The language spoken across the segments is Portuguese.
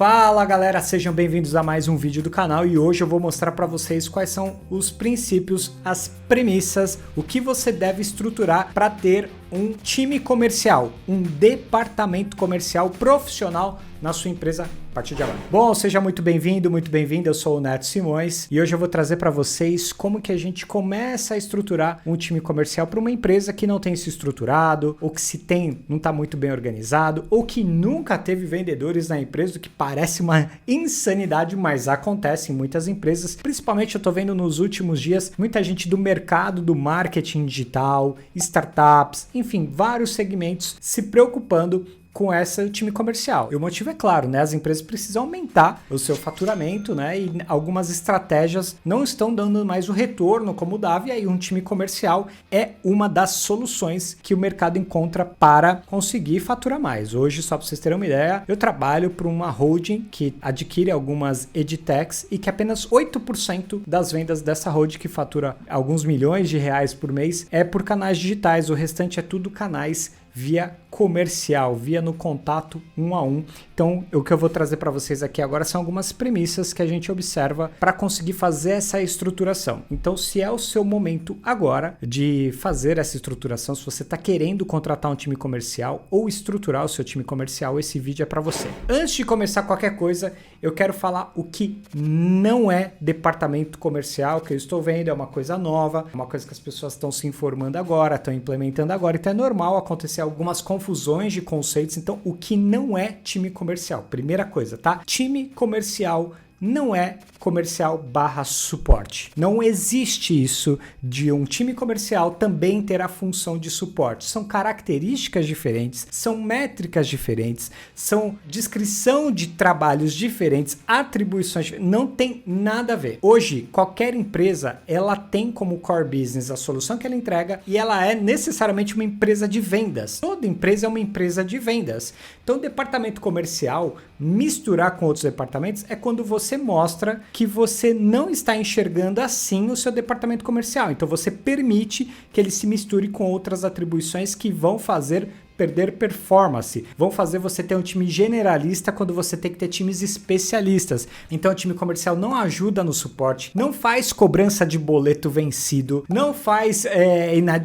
Fala galera, sejam bem-vindos a mais um vídeo do canal e hoje eu vou mostrar para vocês quais são os princípios, as premissas, o que você deve estruturar para ter um time comercial, um departamento comercial profissional na sua empresa a partir de agora. Bom, seja muito bem-vindo, muito bem-vinda, eu sou o Neto Simões e hoje eu vou trazer para vocês como que a gente começa a estruturar um time comercial para uma empresa que não tem se estruturado, ou que se tem, não está muito bem organizado, ou que nunca teve vendedores na empresa, o que parece uma insanidade, mas acontece em muitas empresas. Principalmente eu estou vendo nos últimos dias muita gente do mercado do marketing digital, startups, enfim, vários segmentos se preocupando com esse time comercial. E o motivo é claro, né? As empresas precisam aumentar o seu faturamento, né? E algumas estratégias não estão dando mais o retorno como dava, e aí um time comercial é uma das soluções que o mercado encontra para conseguir faturar mais. Hoje, só para vocês terem uma ideia, eu trabalho para uma holding que adquire algumas edtechs e que apenas 8% das vendas dessa holding, que fatura alguns milhões de reais por mês, é por canais digitais. O restante é tudo canais via comercial, via no contato 1 a 1. Então, o que eu vou trazer para vocês aqui agora são algumas premissas que a gente observa para conseguir fazer essa estruturação. Então, se é o seu momento agora de fazer essa estruturação, se você está querendo contratar um time comercial ou estruturar o seu time comercial, esse vídeo é para você. Antes de começar qualquer coisa, eu quero falar o que não é departamento comercial, que eu estou vendo, é uma coisa nova, é uma coisa que as pessoas estão se informando agora, estão implementando agora, então é normal acontecer algumas confusões de conceitos. Então, o que não é time comercial? Primeira coisa, tá? Time comercial não é comercial / suporte. Não existe isso de um time comercial também ter a função de suporte. São características diferentes, são métricas diferentes, são descrição de trabalhos diferentes, atribuições, não tem nada a ver. Hoje, qualquer empresa, ela tem como core business a solução que ela entrega e ela é necessariamente uma empresa de vendas. Toda empresa é uma empresa de vendas. Então, o departamento comercial, misturar com outros departamentos, é quando você mostra que você não está enxergando assim o seu departamento comercial. Então você permite que ele se misture com outras atribuições que vão fazer perder performance, vão fazer você ter um time generalista quando você tem que ter times especialistas. Então o time comercial não ajuda no suporte, não faz cobrança de boleto vencido, não faz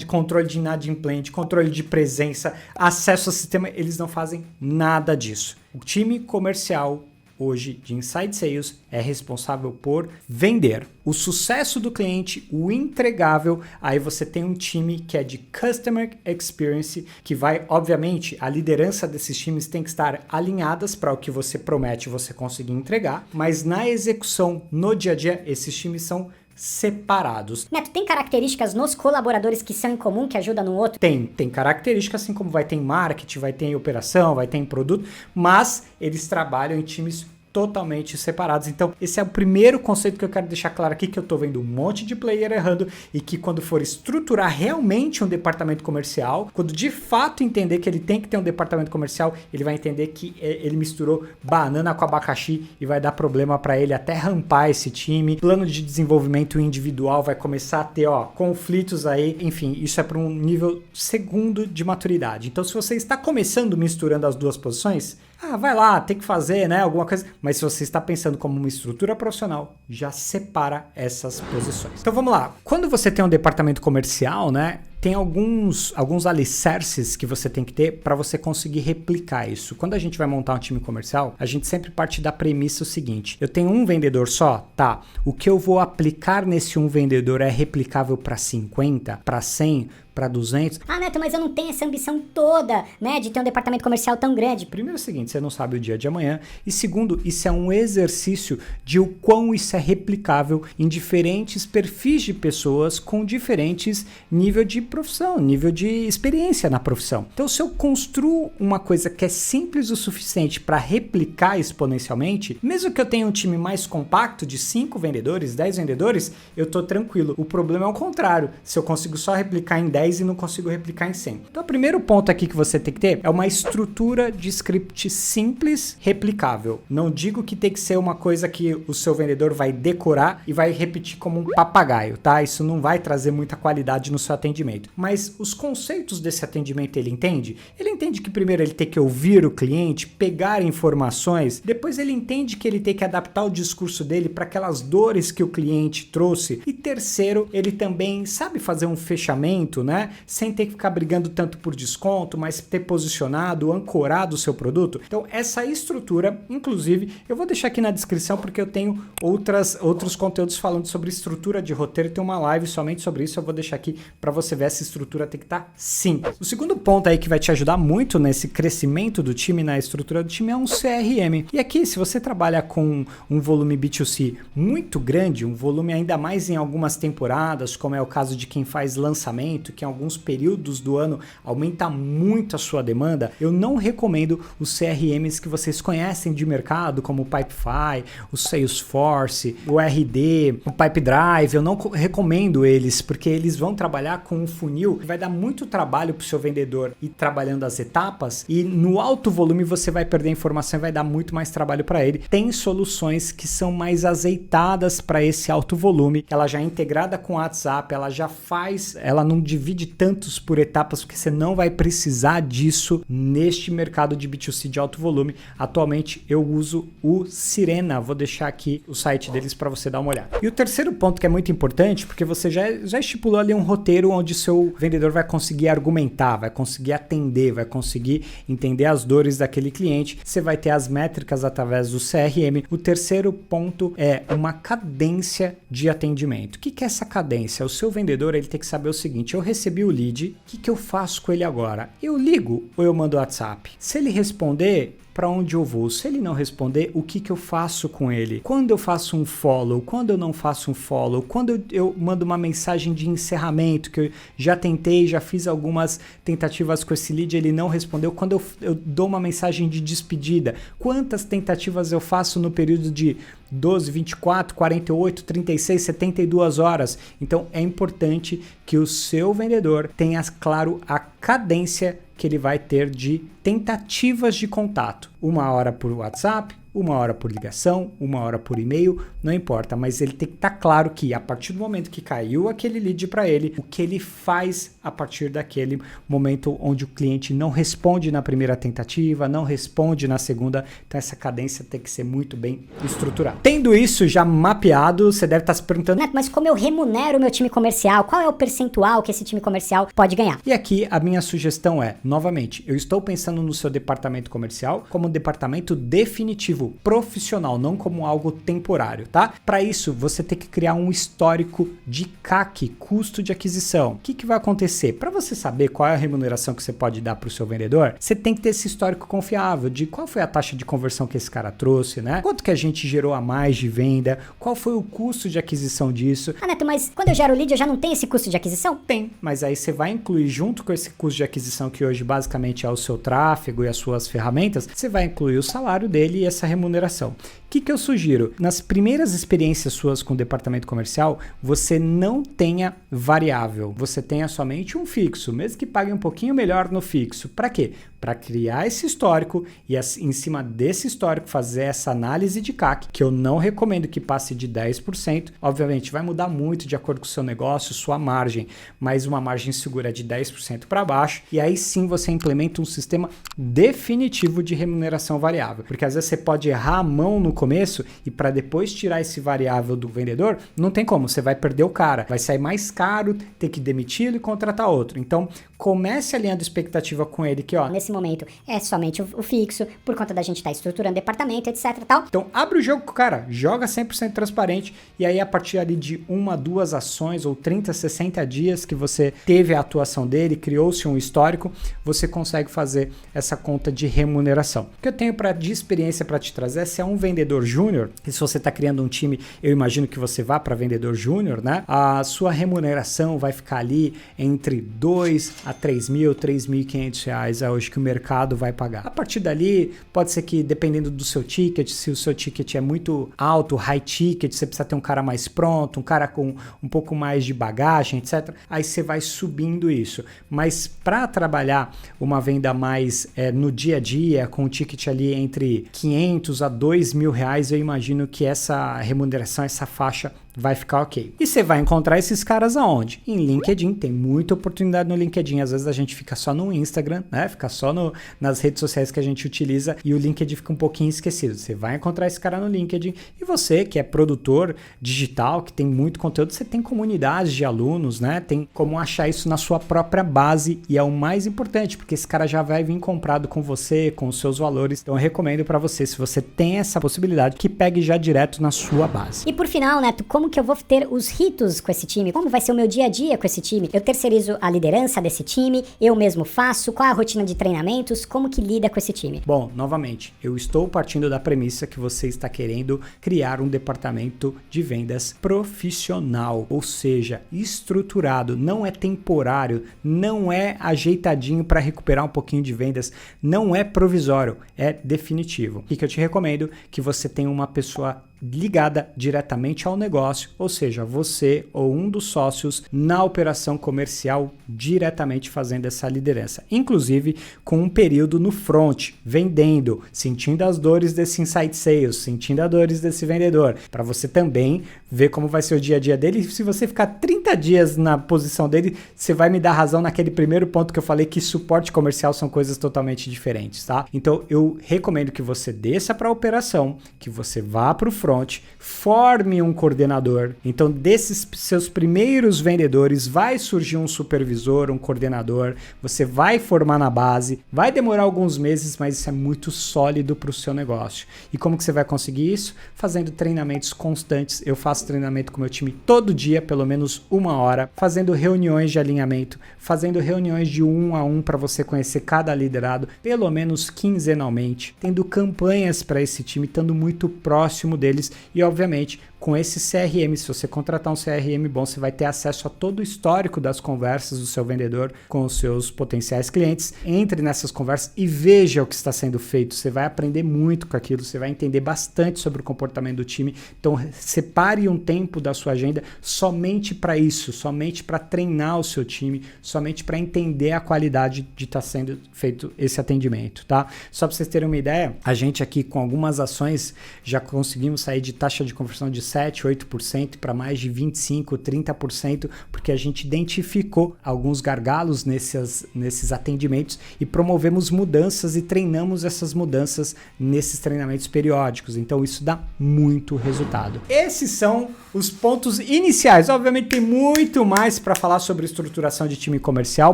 controle de inadimplente, controle de presença, acesso ao sistema, eles não fazem nada disso. O time comercial hoje de Inside Sales é responsável por vender o sucesso do cliente, o entregável. Aí você tem um time que é de Customer Experience, que vai, obviamente, a liderança desses times tem que estar alinhadas para o que você promete você conseguir entregar, mas na execução, no dia a dia, esses times são separados. Neto, tem características nos colaboradores que são em comum, que ajudam no outro? Tem características, assim como vai ter em marketing, vai ter em operação, vai ter em produto, mas eles trabalham em times totalmente separados. Então, esse é o primeiro conceito que eu quero deixar claro aqui, que eu tô vendo um monte de player errando e que quando for estruturar realmente um departamento comercial, quando de fato entender que ele tem que ter um departamento comercial, ele vai entender que ele misturou banana com abacaxi e vai dar problema para ele até rampar esse time. Plano de desenvolvimento individual vai começar a ter conflitos aí. Enfim, isso é para um nível segundo de maturidade. Então, se você está começando misturando as duas posições, vai lá, tem que fazer, né, alguma coisa. Mas se você está pensando como uma estrutura profissional, já separa essas posições. Então vamos lá. Quando você tem um departamento comercial, né, tem alguns alicerces que você tem que ter para você conseguir replicar isso. Quando a gente vai montar um time comercial, a gente sempre parte da premissa o seguinte: eu tenho um vendedor só? Tá. O que eu vou aplicar nesse um vendedor é replicável para 50, para 100, para 200? Neto, mas eu não tenho essa ambição toda, né, de ter um departamento comercial tão grande. Primeiro é o seguinte, você não sabe o dia de amanhã. E segundo, isso é um exercício de o quão isso é replicável em diferentes perfis de pessoas com diferentes níveis de profissão, nível de experiência na profissão. Então, se eu construo uma coisa que é simples o suficiente para replicar exponencialmente, mesmo que eu tenha um time mais compacto de 5 vendedores, 10 vendedores, eu tô tranquilo. O problema é o contrário. Se eu consigo só replicar em 10 e não consigo replicar em 100. Então, o primeiro ponto aqui que você tem que ter é uma estrutura de script simples, replicável. Não digo que tem que ser uma coisa que o seu vendedor vai decorar e vai repetir como um papagaio, tá? Isso não vai trazer muita qualidade no seu atendimento. atendimento. Mas os conceitos desse atendimento ele entende? Ele entende que primeiro ele tem que ouvir o cliente, pegar informações, depois ele entende que ele tem que adaptar o discurso dele para aquelas dores que o cliente trouxe, e terceiro, ele também sabe fazer um fechamento, né? Sem ter que ficar brigando tanto por desconto, mas ter posicionado, ancorado o seu produto. Então essa estrutura, inclusive, eu vou deixar aqui na descrição porque eu tenho outros conteúdos falando sobre estrutura de roteiro, tem uma live somente sobre isso, eu vou deixar aqui para você ver, essa estrutura tem que estar simples. O segundo ponto aí que vai te ajudar muito nesse crescimento do time, na estrutura do time, é um CRM. E aqui, se você trabalha com um volume B2C muito grande, um volume ainda mais em algumas temporadas, como é o caso de quem faz lançamento, que em alguns períodos do ano aumenta muito a sua demanda, eu não recomendo os CRMs que vocês conhecem de mercado, como o Pipefy, o Salesforce, o RD, o Pipedrive. Eu não recomendo eles, porque eles vão trabalhar com um funil que vai dar muito trabalho para o seu vendedor ir trabalhando as etapas, e no alto volume você vai perder informação e vai dar muito mais trabalho para ele. Tem soluções que são mais azeitadas para esse alto volume, ela já é integrada com o WhatsApp, ela não divide tantos por etapas, porque você não vai precisar disso neste mercado de B2C de alto volume. Atualmente eu uso o Sirena, vou deixar aqui o site deles para você dar uma olhada. E o terceiro ponto que é muito importante, porque você já estipulou ali um roteiro onde seu vendedor vai conseguir argumentar, vai conseguir atender, vai conseguir entender as dores daquele cliente, você vai ter as métricas através do CRM. O terceiro ponto é uma cadência de atendimento. O que é essa cadência? O seu vendedor ele tem que saber o seguinte: eu recebi o lead, o que eu faço com ele agora? Eu ligo ou eu mando WhatsApp? Se ele responder, para onde eu vou? Se ele não responder, o que eu faço com ele? Quando eu faço um follow? Quando eu não faço um follow? Quando eu mando uma mensagem de encerramento, que eu já tentei, já fiz algumas tentativas com esse lead, ele não respondeu. Quando eu dou uma mensagem de despedida, quantas tentativas eu faço no período de 12, 24, 48, 36, 72 horas? Então é importante que o seu vendedor tenha claro a cadência que ele vai ter de tentativas de contato. 1 hora por WhatsApp, 1 hora por ligação, 1 hora por e-mail, não importa, mas ele tem que estar claro que a partir do momento que caiu aquele lead para ele, o que ele faz a partir daquele momento onde o cliente não responde na primeira tentativa, não responde na segunda. Então essa cadência tem que ser muito bem estruturada. Tendo isso já mapeado, você deve estar se perguntando: Neto, mas como eu remunero o meu time comercial? Qual é o percentual que esse time comercial pode ganhar? E aqui a minha sugestão é, novamente, eu estou pensando no seu departamento comercial como um departamento definitivo, profissional, não como algo temporário, tá? Para isso, você tem que criar um histórico de CAC, custo de aquisição. O que vai acontecer? Para você saber qual é a remuneração que você pode dar para o seu vendedor, você tem que ter esse histórico confiável de qual foi a taxa de conversão que esse cara trouxe, né? Quanto que a gente gerou a mais de venda, qual foi o custo de aquisição disso. Ah, Neto, mas quando eu gero o lead, eu já não tenho esse custo de aquisição? Tem, mas aí você vai incluir junto com esse custo de aquisição, que hoje basicamente é o seu tráfego e as suas ferramentas, você vai incluir o salário dele e essa remuneração. O que eu sugiro? Nas primeiras experiências suas com o departamento comercial, você não tenha variável, você tenha somente um fixo, mesmo que pague um pouquinho melhor no fixo. Para quê? Para criar esse histórico e em cima desse histórico fazer essa análise de CAC, que eu não recomendo que passe de 10%. Obviamente vai mudar muito de acordo com o seu negócio, sua margem, mas uma margem segura de 10% para baixo, e aí sim você implementa um sistema definitivo de remuneração variável, porque às vezes você pode errar a mão no começo e para depois tirar esse variável do vendedor, não tem como, você vai perder o cara, vai sair mais caro, ter que demiti-lo e contratar outro. Então comece alinhando expectativa com ele que, ó, nesse momento é somente o fixo, por conta da gente estar estruturando departamento, etc e tal. Então abre o jogo com o cara, joga 100% transparente, e aí a partir ali de 1, 2 ações ou 30, 60 dias que você teve a atuação dele, criou-se um histórico, você consegue fazer essa conta de remuneração. O que eu tenho de experiência para te trazer, se é um vendedor júnior, e se você está criando um time, eu imagino que você vá para vendedor júnior, né? A sua remuneração vai ficar ali entre 2 a 3 mil, 3.500 reais é hoje que o mercado vai pagar. A partir dali, pode ser que dependendo do seu ticket, se o seu ticket é muito alto, high ticket, você precisa ter um cara mais pronto, um cara com um pouco mais de bagagem, etc. Aí você vai subindo isso. Mas para trabalhar uma venda mais no dia a dia, com um ticket ali entre 500 a 2 mil reais, eu imagino que essa remuneração, essa faixa vai ficar ok. E você vai encontrar esses caras aonde? Em LinkedIn, tem muita oportunidade no LinkedIn. Às vezes a gente fica só no Instagram, né? Fica só nas redes sociais que a gente utiliza e o LinkedIn fica um pouquinho esquecido. Você vai encontrar esse cara no LinkedIn e você, que é produtor digital, que tem muito conteúdo, você tem comunidades de alunos, né? Tem como achar isso na sua própria base e é o mais importante, porque esse cara já vai vir comprado com você, com os seus valores. Então eu recomendo para você, se você tem essa possibilidade, que pegue já direto na sua base. E por final, Neto, como que eu vou ter os ritos com esse time? Como vai ser o meu dia a dia com esse time? Eu terceirizo a liderança desse time? Eu mesmo faço? Qual é a rotina de treinamentos? Como que lida com esse time? Bom, novamente, eu estou partindo da premissa que você está querendo criar um departamento de vendas profissional, ou seja, estruturado, não é temporário, não é ajeitadinho para recuperar um pouquinho de vendas, não é provisório, é definitivo. O que eu te recomendo? Que você tenha uma pessoa ligada diretamente ao negócio, ou seja, você ou um dos sócios na operação comercial diretamente fazendo essa liderança, inclusive com um período no front, vendendo, sentindo as dores desse inside sales, sentindo as dores desse vendedor, para você também ver como vai ser o dia a dia dele. Se você ficar 30 dias na posição dele, você vai me dar razão naquele primeiro ponto que eu falei, que suporte comercial são coisas totalmente diferentes, tá? Então eu recomendo que você desça para a operação, que você vá para o front, forme um coordenador. Então, desses seus primeiros vendedores, vai surgir um supervisor, um coordenador, você vai formar na base, vai demorar alguns meses, mas isso é muito sólido para o seu negócio. E como que você vai conseguir isso? Fazendo treinamentos constantes. Eu faço treinamento com meu time todo dia, pelo menos 1 hora, fazendo reuniões de alinhamento, fazendo reuniões de 1 a 1 para você conhecer cada liderado, pelo menos quinzenalmente, tendo campanhas para esse time, estando muito próximo deles e, obviamente, com esse CRM, se você contratar um CRM bom, você vai ter acesso a todo o histórico das conversas do seu vendedor com os seus potenciais clientes. Entre nessas conversas e veja o que está sendo feito. Você vai aprender muito com aquilo, você vai entender bastante sobre o comportamento do time. Então, separe um tempo da sua agenda somente para isso, somente para treinar o seu time, somente para entender a qualidade de estar sendo feito esse atendimento, tá? Só para vocês terem uma ideia, a gente aqui com algumas ações já conseguimos sair de taxa de conversão de 7, 8% para mais de 25, 30%, porque a gente identificou alguns gargalos nesses atendimentos e promovemos mudanças e treinamos essas mudanças nesses treinamentos periódicos. Então isso dá muito resultado. Esses são os pontos iniciais. Obviamente tem muito mais para falar sobre estruturação de time comercial,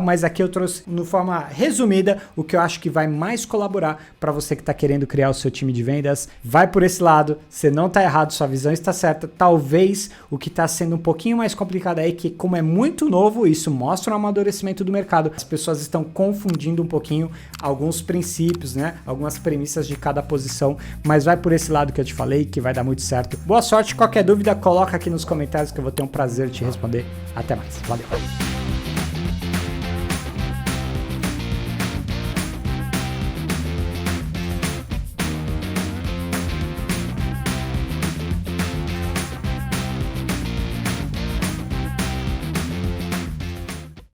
mas aqui eu trouxe de forma resumida o que eu acho que vai mais colaborar para você que está querendo criar o seu time de vendas. Vai por esse lado, você não está errado, sua visão está certa. Talvez o que está sendo um pouquinho mais complicado aí, que como é muito novo, isso mostra um amadurecimento do mercado. As pessoas estão confundindo um pouquinho alguns princípios, né? Algumas premissas de cada posição, mas vai por esse lado que eu te falei, que vai dar muito certo. Boa sorte, qualquer dúvida, coloca aqui nos comentários que eu vou ter um prazer de te responder. Até mais, valeu!